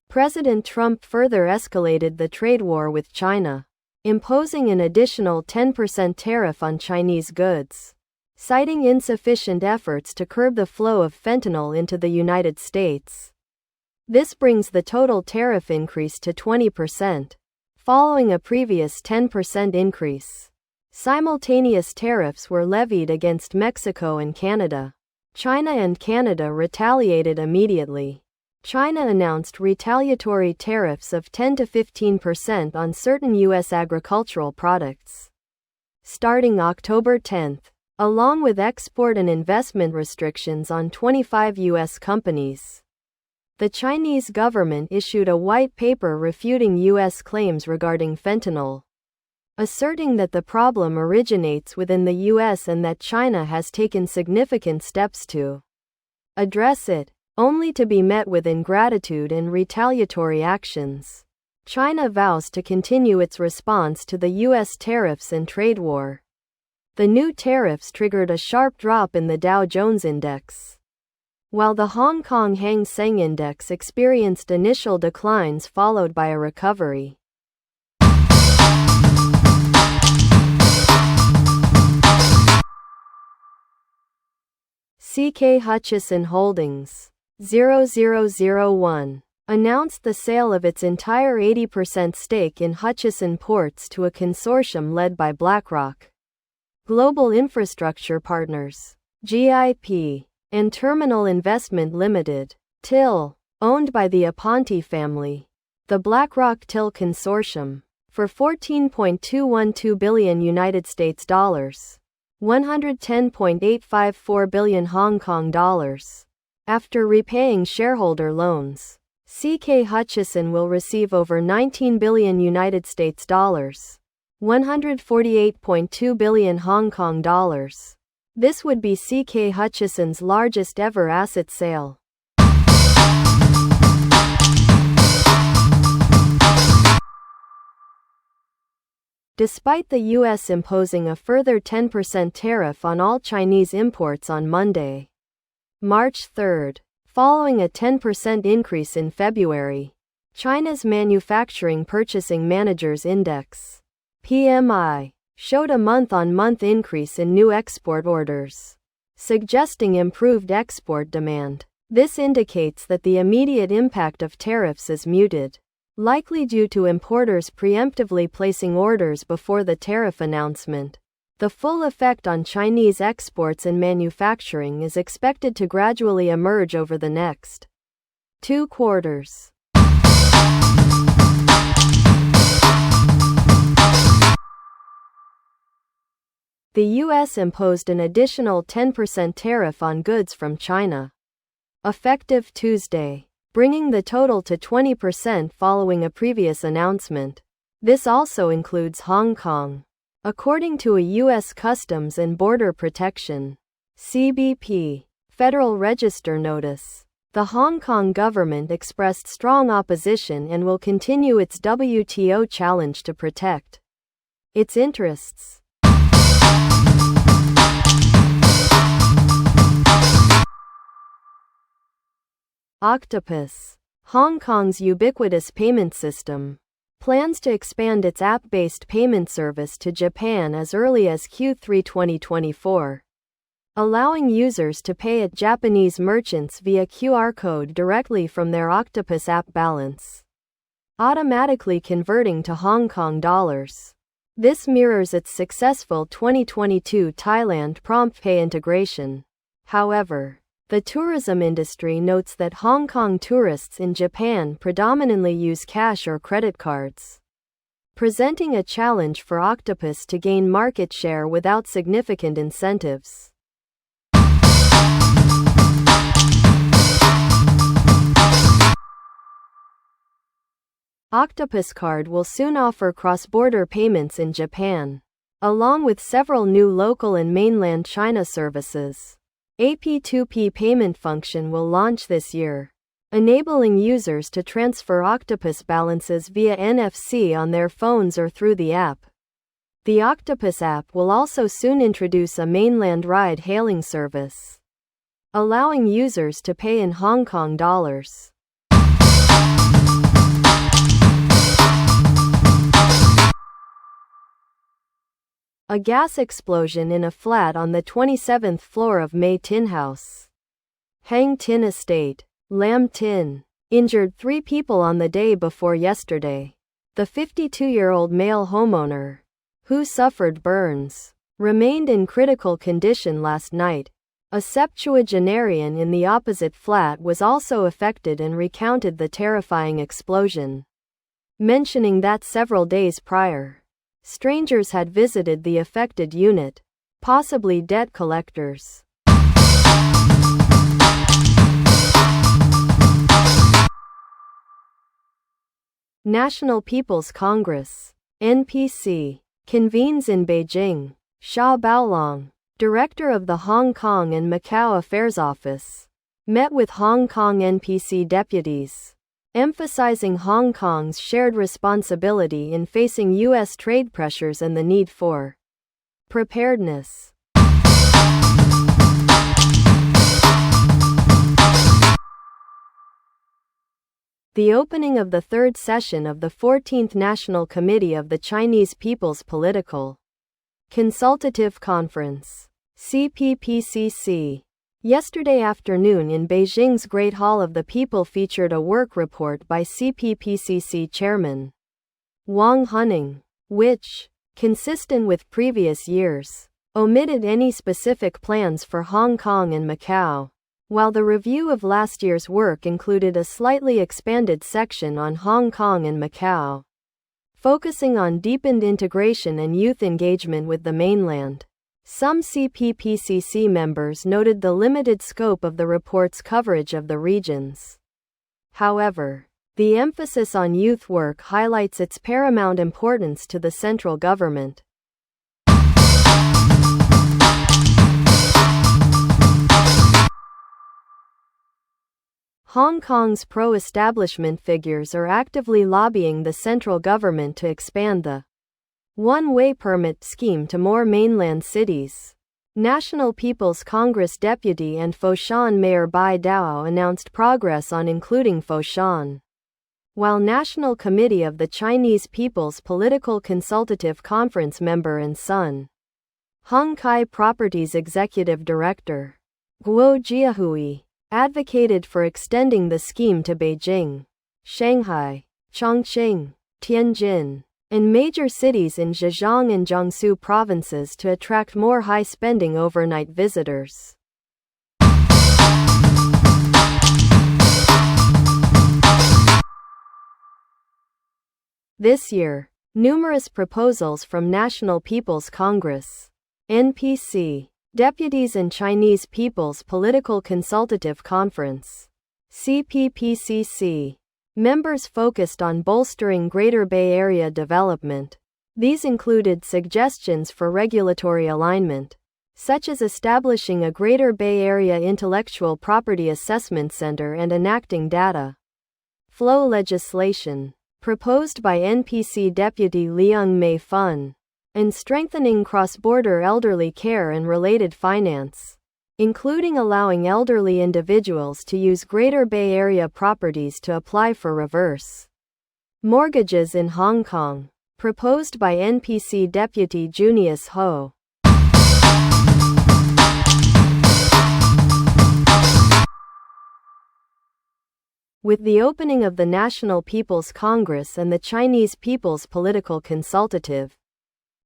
President Trump further escalated the trade war with China, imposing an additional 10% tariff on Chinese goods, citing insufficient efforts to curb the flow of fentanyl into the United States. This brings the total tariff increase to 20%, following a previous 10% increase. Simultaneous tariffs were levied against Mexico and Canada. China and Canada retaliated immediately. China announced retaliatory tariffs of 10 to 15% on certain U.S. agricultural products, starting October 10, along with export and investment restrictions on 25 U.S. companies. The Chinese government issued a white paper refuting U.S. claims regarding fentanyl, asserting that the problem originates within the U.S. and that China has taken significant steps to address it, only to be met with ingratitude and retaliatory actions. China vows to continue its response to the U.S. tariffs and trade war. The new tariffs triggered a sharp drop in the Dow Jones Index, while the Hong Kong Hang Seng Index experienced initial declines followed by a recovery. CK Hutchison Holdings 0001 announced the sale of its entire 80% stake in Hutchison Ports to a consortium led by BlackRock, Global Infrastructure Partners, GIP, and Terminal Investment Limited, TIL, owned by the Aponte family. The BlackRock TIL consortium, for $14.212 billion United States dollars, 110.854 billion Hong Kong dollars. After repaying shareholder loans, CK Hutchison will receive over 19 billion United States dollars, 148.2 billion Hong Kong dollars. This would be CK Hutchison's largest ever asset sale. Despite the U.S. imposing a further 10% tariff on all Chinese imports on Monday, March 3, following a 10% increase in February, China's Manufacturing Purchasing Managers Index, PMI, showed a month-on-month increase in new export orders, suggesting improved export demand. This indicates that the immediate impact of tariffs is muted, likely due to importers preemptively placing orders before the tariff announcement. The full effect on Chinese exports and manufacturing is expected to gradually emerge over the next 2 quarters. The U.S. imposed an additional 10% tariff on goods from China, effective Tuesday, bringing the total to 20% following a previous announcement. This also includes Hong Kong. According to a U.S. Customs and Border Protection (CBP) Federal Register notice, the Hong Kong government expressed strong opposition and will continue its WTO challenge to protect its interests. Octopus, Hong Kong's ubiquitous payment system, plans to expand its app-based payment service to Japan as early as Q3 2024, allowing users to pay at Japanese merchants via QR code directly from their Octopus app balance, automatically converting to Hong Kong dollars. This mirrors its successful 2022 Thailand PromptPay integration. However, the tourism industry notes that Hong Kong tourists in Japan predominantly use cash or credit cards, presenting a challenge for Octopus to gain market share without significant incentives. Octopus Card will soon offer cross-border payments in Japan, along with several new local and mainland China services. AP2P payment function will launch this year, enabling users to transfer Octopus balances via NFC on their phones or through the app. The Octopus app will also soon introduce a mainland ride-hailing service, allowing users to pay in Hong Kong dollars. A gas explosion in a flat on the 27th floor of May Tin House, Hang Tin Estate, Lam Tin, injured 3 people on the day before yesterday. The 52-year-old male homeowner, who suffered burns, remained in critical condition last night. A septuagenarian in the opposite flat was also affected and recounted the terrifying explosion, mentioning that several days prior, strangers had visited the affected unit, possibly debt collectors. National People's Congress, NPC, convenes in Beijing. Xia Baolong, director of the Hong Kong and Macau Affairs Office, met with Hong Kong NPC deputies, emphasizing Hong Kong's shared responsibility in facing U.S. trade pressures and the need for preparedness. The opening of the 3rd session of the 14th National Committee of the Chinese People's Political Consultative Conference, CPPCC, yesterday afternoon in Beijing's Great Hall of the People featured a work report by CPPCC Chairman Wang Huning, which, consistent with previous years, omitted any specific plans for Hong Kong and Macau, while the review of last year's work included a slightly expanded section on Hong Kong and Macau, focusing on deepened integration and youth engagement with the mainland. Some CPPCC members noted the limited scope of the report's coverage of the regions. However, the emphasis on youth work highlights its paramount importance to the central government. Hong Kong's pro-establishment figures are actively lobbying the central government to expand the one-way permit scheme to more mainland cities. National People's Congress deputy and Foshan Mayor Bai Dao announced progress on including Foshan, while National Committee of the Chinese People's Political Consultative Conference member and Sun Hung Kai Properties Executive Director Guo Jiahui advocated for extending the scheme to Beijing, Shanghai, Chongqing, Tianjin, and major cities in Zhejiang and Jiangsu provinces to attract more high-spending overnight visitors. This year, numerous proposals from National People's Congress, NPC, deputies and Chinese People's Political Consultative Conference, CPPCC, members focused on bolstering Greater Bay Area development. These included suggestions for regulatory alignment, such as establishing a Greater Bay Area Intellectual Property Assessment Center and enacting data flow legislation, proposed by NPC Deputy Leung Mei Fun, and strengthening cross-border elderly care and related finance, including allowing elderly individuals to use Greater Bay Area properties to apply for reverse mortgages in Hong Kong, proposed by NPC Deputy Junius Ho. With the opening of the National People's Congress and the Chinese People's Political Consultative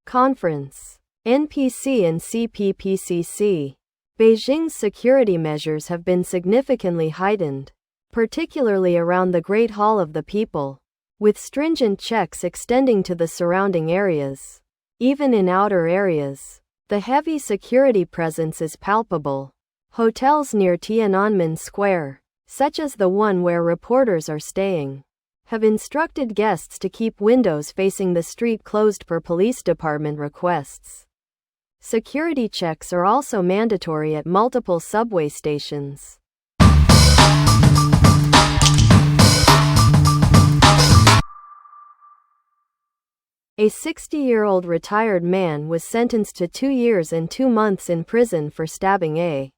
Conference, NPC and CPPCC, Beijing's security measures have been significantly heightened, particularly around the Great Hall of the People, with stringent checks extending to the surrounding areas. Even in outer areas, the heavy security presence is palpable. Hotels near Tiananmen Square, such as the one where reporters are staying, have instructed guests to keep windows facing the street closed per police department requests. Security checks are also mandatory at multiple subway stations. A 60-year-old retired man was sentenced to 2 years and 2 months in prison for stabbing a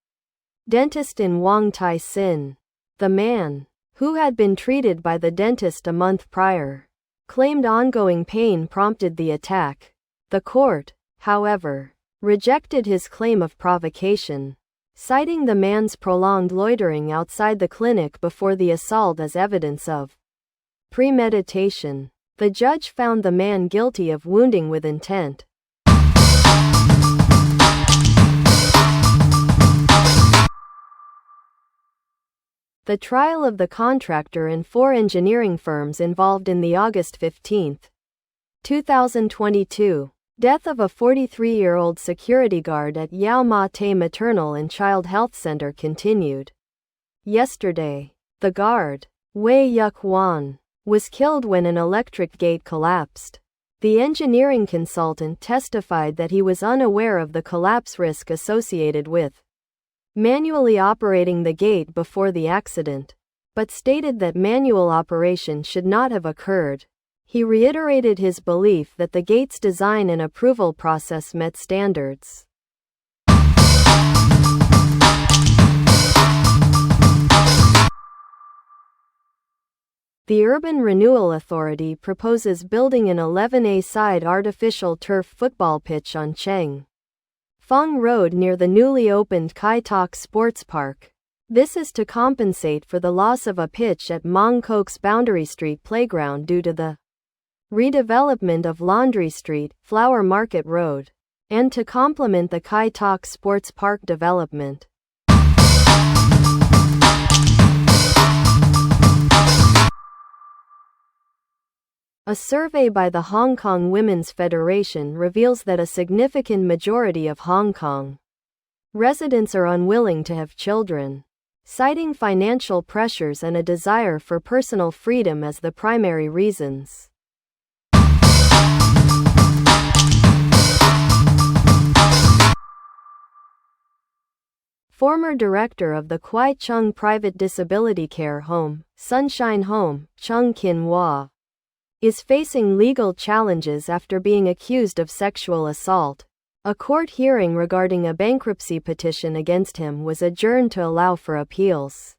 dentist in Wong Tai Sin. The man, who had been treated by the dentist a month prior, claimed ongoing pain prompted the attack. The court however, rejected his claim of provocation, citing the man's prolonged loitering outside the clinic before the assault as evidence of premeditation. The judge found the man guilty of wounding with intent. The trial of the contractor and 4 engineering firms involved in the August 15, 2022, death of a 43-year-old security guard at Yau Ma Tei Maternal and Child Health Center continued. Yesterday, the guard, Wei Yuk Wan, was killed when an electric gate collapsed. The engineering consultant testified that he was unaware of the collapse risk associated with manually operating the gate before the accident, but stated that manual operation should not have occurred. He reiterated his belief that the gate's design and approval process met standards. The Urban Renewal Authority proposes building an 11A-side artificial turf football pitch on Cheng Feng Road near the newly opened Kai Tak Sports Park. This is to compensate for the loss of a pitch at Mong Kok's Boundary Street Playground due to the redevelopment of Laundry Street, Flower Market Road, and to complement the Kai Tak Sports Park development. A survey by the Hong Kong Women's Federation reveals that a significant majority of Hong Kong residents are unwilling to have children, citing financial pressures and a desire for personal freedom as the primary reasons. Former director of the Kwai Chung Private Disability Care Home, Sunshine Home, Chung Kin Hwa, is facing legal challenges after being accused of sexual assault. A court hearing regarding a bankruptcy petition against him was adjourned to allow for appeals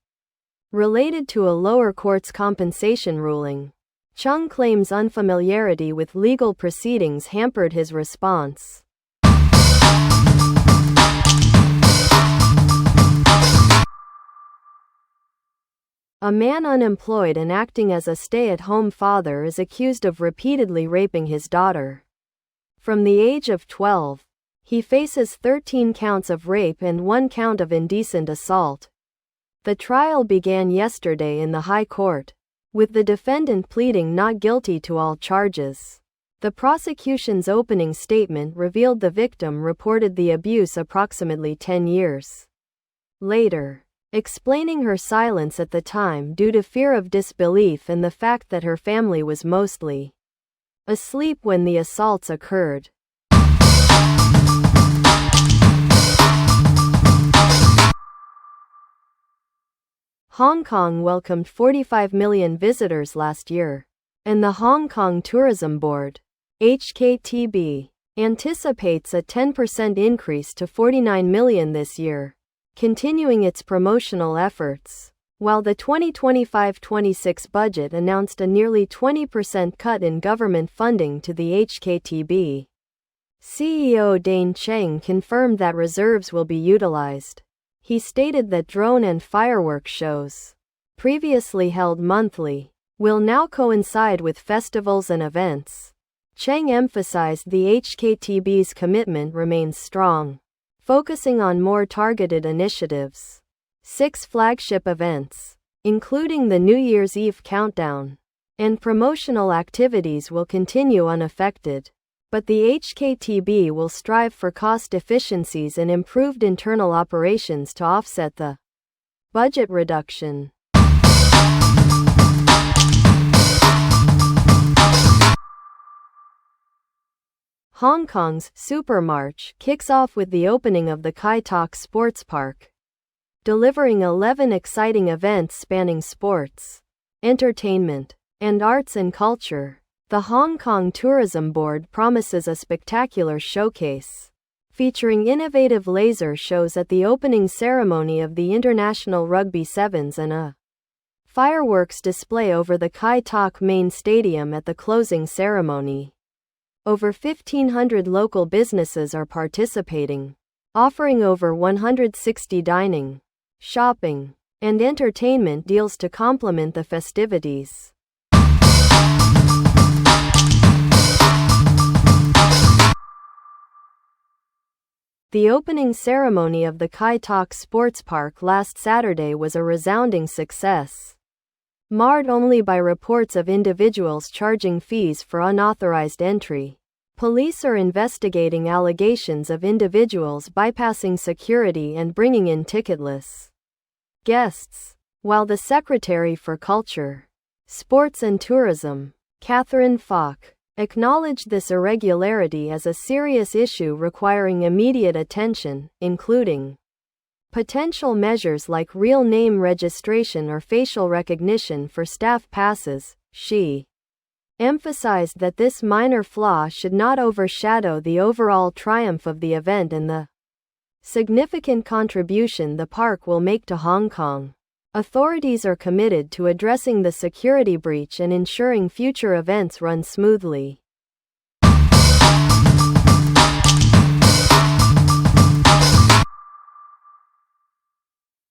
related to a lower court's compensation ruling. Chung claims unfamiliarity with legal proceedings hampered his response. A man unemployed and acting as a stay-at-home father is accused of repeatedly raping his daughter. From the age of 12, he faces 13 counts of rape and 1 count of indecent assault. The trial began yesterday in the High Court, with the defendant pleading not guilty to all charges. The prosecution's opening statement revealed the victim reported the abuse approximately 10 years later, explaining her silence at the time due to fear of disbelief and the fact that her family was mostly asleep when the assaults occurred. Hong Kong welcomed 45 million visitors last year, and the Hong Kong Tourism Board, HKTB, anticipates a 10% increase to 49 million this year, continuing its promotional efforts, while the 2025-26 budget announced a nearly 20% cut in government funding to the HKTB. CEO Dane Cheng confirmed that reserves will be utilized. He stated that drone and fireworks shows, previously held monthly, will now coincide with festivals and events. Cheng emphasized the HKTB's commitment remains strong, focusing on more targeted initiatives. 6 flagship events, including the New Year's Eve countdown, and promotional activities will continue unaffected, but the HKTB will strive for cost efficiencies and improved internal operations to offset the budget reduction. Hong Kong's Super March kicks off with the opening of the Kai Tak Sports Park, delivering 11 exciting events spanning sports, entertainment, and arts and culture. The Hong Kong Tourism Board promises a spectacular showcase, featuring innovative laser shows at the opening ceremony of the International Rugby Sevens and a fireworks display over the Kai Tak main stadium at the closing ceremony. Over 1,500 local businesses are participating, offering over 160 dining, shopping, and entertainment deals to complement the festivities. The opening ceremony of the Kai Tak Sports Park last Saturday was a resounding success, marred only by reports of individuals charging fees for unauthorized entry. Police are investigating allegations of individuals bypassing security and bringing in ticketless guests, while the Secretary for Culture, Sports and Tourism, Catherine Falk, acknowledged this irregularity as a serious issue requiring immediate attention, including potential measures like real name registration or facial recognition for staff passes. She emphasized that this minor flaw should not overshadow the overall triumph of the event and the significant contribution the park will make to Hong Kong. Authorities are committed to addressing the security breach and ensuring future events run smoothly.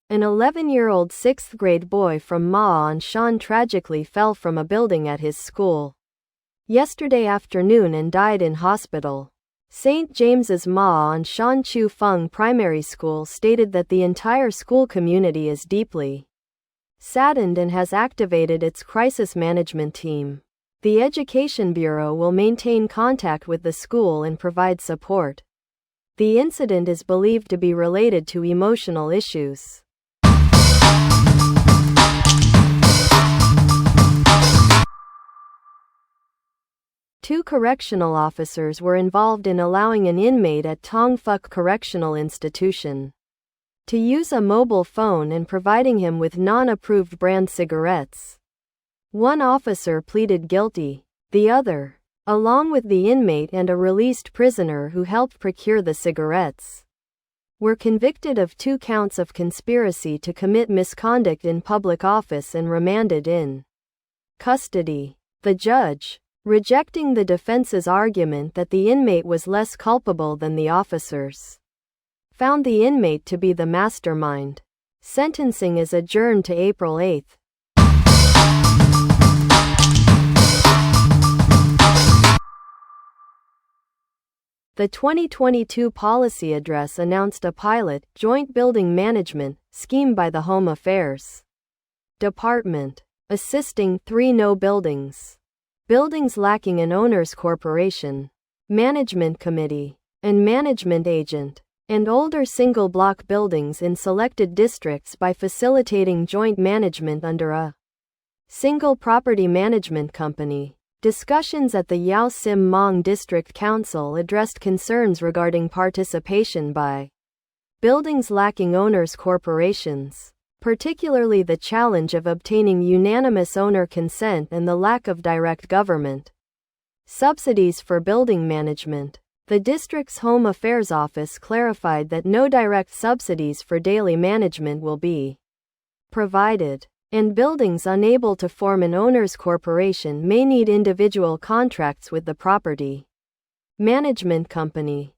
An 11-year-old 6th-grade boy from Ma On Shan tragically fell from a building at his school yesterday afternoon and died in hospital. St. James's Ma On Shan Chu Feng Primary School stated that the entire school community is deeply saddened and has activated its crisis management team. The Education Bureau will maintain contact with the school and provide support. The incident is believed to be related to emotional issues. Two correctional officers were involved in allowing an inmate at Tong Fuk Correctional Institution to use a mobile phone and providing him with non-approved brand cigarettes. One officer pleaded guilty. The other, along with the inmate and a released prisoner who helped procure the cigarettes, were convicted of 2 counts of conspiracy to commit misconduct in public office and remanded in custody. The judge, rejecting the defense's argument that the inmate was less culpable than the officers, found the inmate to be the mastermind. Sentencing is adjourned to April 8. The 2022 policy address announced a pilot, joint building management, scheme by the Home Affairs Department, assisting 3 no buildings. Buildings lacking an owner's corporation, management committee, and management agent, and older single-block buildings in selected districts by facilitating joint management under a single property management company. Discussions at the Yau Sim Mong District Council addressed concerns regarding participation by buildings lacking owners' corporations, particularly the challenge of obtaining unanimous owner consent and the lack of direct government subsidies for building management. The district's Home Affairs Office clarified that no direct subsidies for daily management will be provided, and buildings unable to form an owner's corporation may need individual contracts with the property management company.